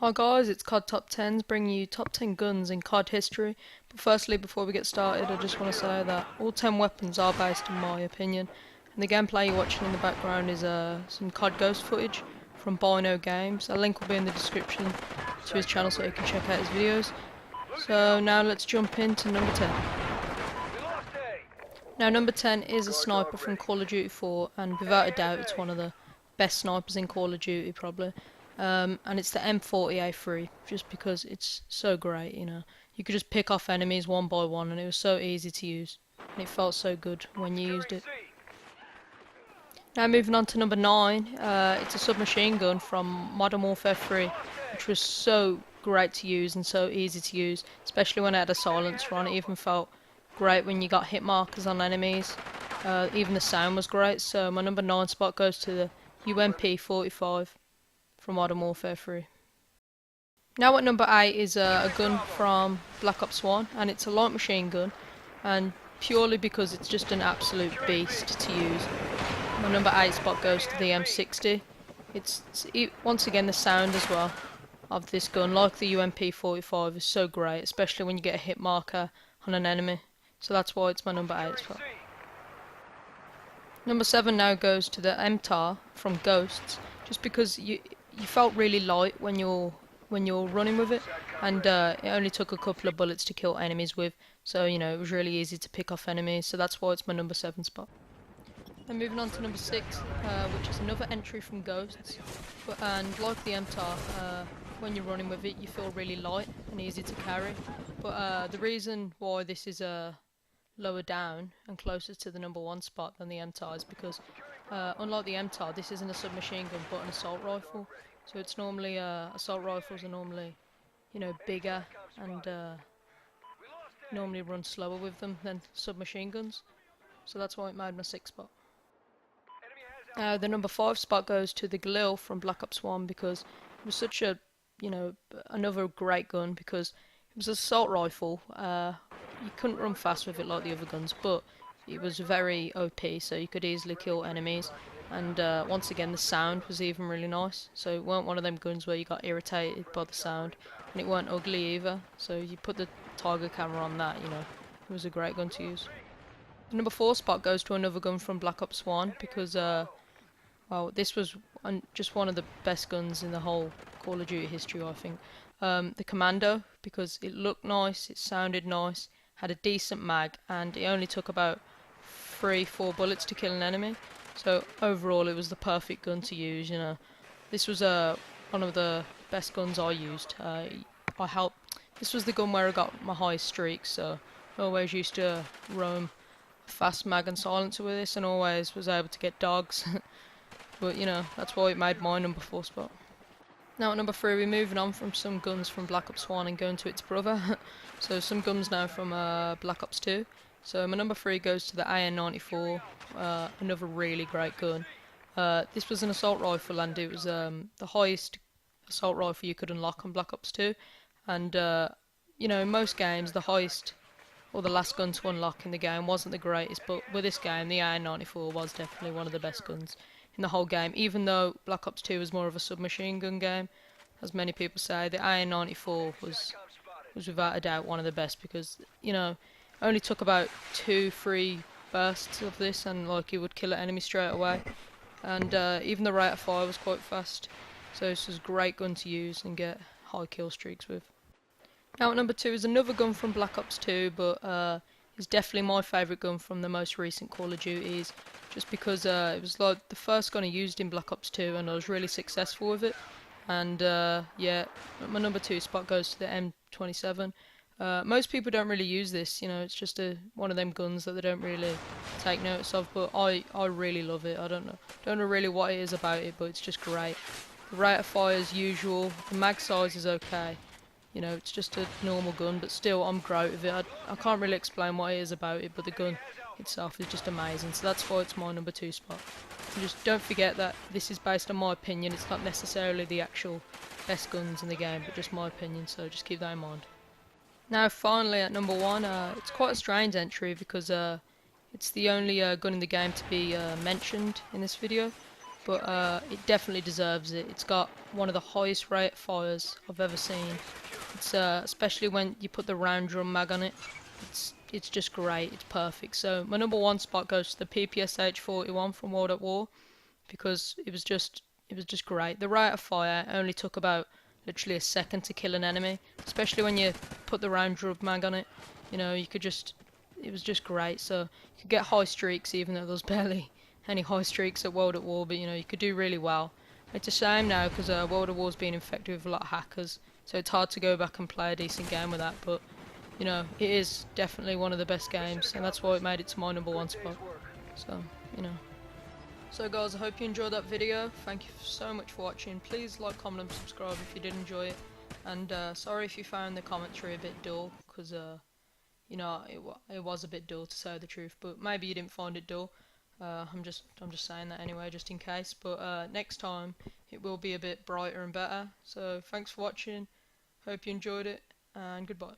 Hi guys, it's C.O.D Top 10s bringing you top 10 guns in C.O.D history. But firstly, before we get started, I just want to say that all 10 weapons are based in my opinion. And the gameplay you're watching in the background is some C.O.D Ghost footage from Bino Games. A link will be in the description to his channel so you can check out his videos. So now let's jump into number 10. Now number 10 is a sniper from Call of Duty 4, and without a doubt it's one of the best snipers in Call of Duty probably. And it's the M40A3, just because it's so great, you know. You could just pick off enemies one by one and it was so easy to use. And it felt so good when you used it. Now moving on to number 9, it's a submachine gun from Modern Warfare 3, which was so great to use and so easy to use, especially when it had a silencer on. It even felt great when you got hit markers on enemies. Even the sound was great, so my number 9 spot goes to the UMP-45 from Modern Warfare 3. Now at number 8 is a gun from Black Ops 1, and it's a light machine gun, and purely because it's just an absolute beast to use. My number 8 spot goes to the M60. Once again the sound as well of this gun, like the UMP-45, is so great, especially when you get a hit marker on an enemy. So that's why it's my number 8 spot. Number 7 now goes to the MTAR from Ghosts, just because you felt really light when you're running with it, and it only took a couple of bullets to kill enemies with, so you know it was really easy to pick off enemies. So that's why it's my number 7 spot. And moving on to number 6, which is another entry from Ghosts, and like the MTAR, when you're running with it you feel really light and easy to carry. But the reason why this is lower down and closer to the number 1 spot than the MTAR is because unlike the MTAR, this isn't a submachine gun but an assault rifle. So it's normally assault rifles are normally, you know, bigger and normally run slower with them than submachine guns. So that's why it made my 6th spot. The number 5 spot goes to the Galil from Black Ops 1 because it was such a, you know, another great gun because it was an assault rifle. You couldn't run fast with it like the other guns, but it was very OP, so you could easily kill enemies. And once again, the sound was even really nice. So it weren't one of them guns where you got irritated by the sound, and it weren't ugly either. So you put the Tiger camera on that, you know, it was a great gun to use. The number 4 spot goes to another gun from Black Ops 1 because well, this was just one of the best guns in the whole Call of Duty history, I think. The Commando, because it looked nice, it sounded nice, had a decent mag, and it only took about 3-4 bullets to kill an enemy. So overall, it was the perfect gun to use. You know, this was one of the best guns I used. This was the gun where I got my highest streaks, so I always used to roam fast mag and silencer with this, and always was able to get dogs. But you know, that's why it made my number 4 spot. Now at number 3, we're moving on from some guns from Black Ops 1 and going to its brother. So some guns now from Black Ops 2. So my number 3 goes to the AN-94, another really great gun. This was an assault rifle, and it was the highest assault rifle you could unlock on Black Ops 2. And you know, in most games the highest or the last gun to unlock in the game wasn't the greatest, but with this game the AN-94 was definitely one of the best guns in the whole game, even though Black Ops 2 was more of a submachine gun game. As many people say, the AN-94 was without a doubt one of the best because, you know, it only took about 2-3 bursts of this and like you would kill an enemy straight away. And even the rate of fire was quite fast. So this was a great gun to use and get high kill streaks with. Now at number 2 is another gun from Black Ops 2, but it's definitely my favourite gun from the most recent Call of Duties, just because it was like the first gun I used in Black Ops 2 and I was really successful with it. And yeah, my number 2 spot goes to the M27. Most people don't really use this, you know, it's just one of them guns that they don't really take notice of, but I really love it. I don't know really what it is about it, but it's just great. The rate of fire is usual, the mag size is okay. You know, it's just a normal gun, but still I'm great with it. I can't really explain what it is about it, but the gun itself is just amazing. So that's why it's my number 2 spot. And just don't forget that this is based on my opinion. It's not necessarily the actual best guns in the game, but just my opinion. So just keep that in mind. Now finally at number 1, it's quite a strange entry because it's the only gun in the game to be mentioned in this video. but it definitely deserves it. It's got one of the highest rate fires I've ever seen. It's especially when you put the round drum mag on it. It's just great. It's perfect. So my number one spot goes to the PPSH 41 from World at War because it was just great. The rate of fire only took about literally a second to kill an enemy, especially when you put the round drum mag on it. You know, you could just it was just great. So you could get high streaks even though there was barely any high streaks at World at War, but you know you could do really well. It's a shame now because World at War's been infected with a lot of hackers, so it's hard to go back and play a decent game with that. But you know it is definitely one of the best games, and that's why it made it to my number one spot. So you know. So guys, I hope you enjoyed that video. Thank you so much for watching. Please like, comment and subscribe if you did enjoy it. And sorry if you found the commentary a bit dull, because you know it was a bit dull to say the truth. But maybe you didn't find it dull. I'm just saying that anyway, just in case. But next time it will be a bit brighter and better. So thanks for watching. Hope you enjoyed it, and goodbye.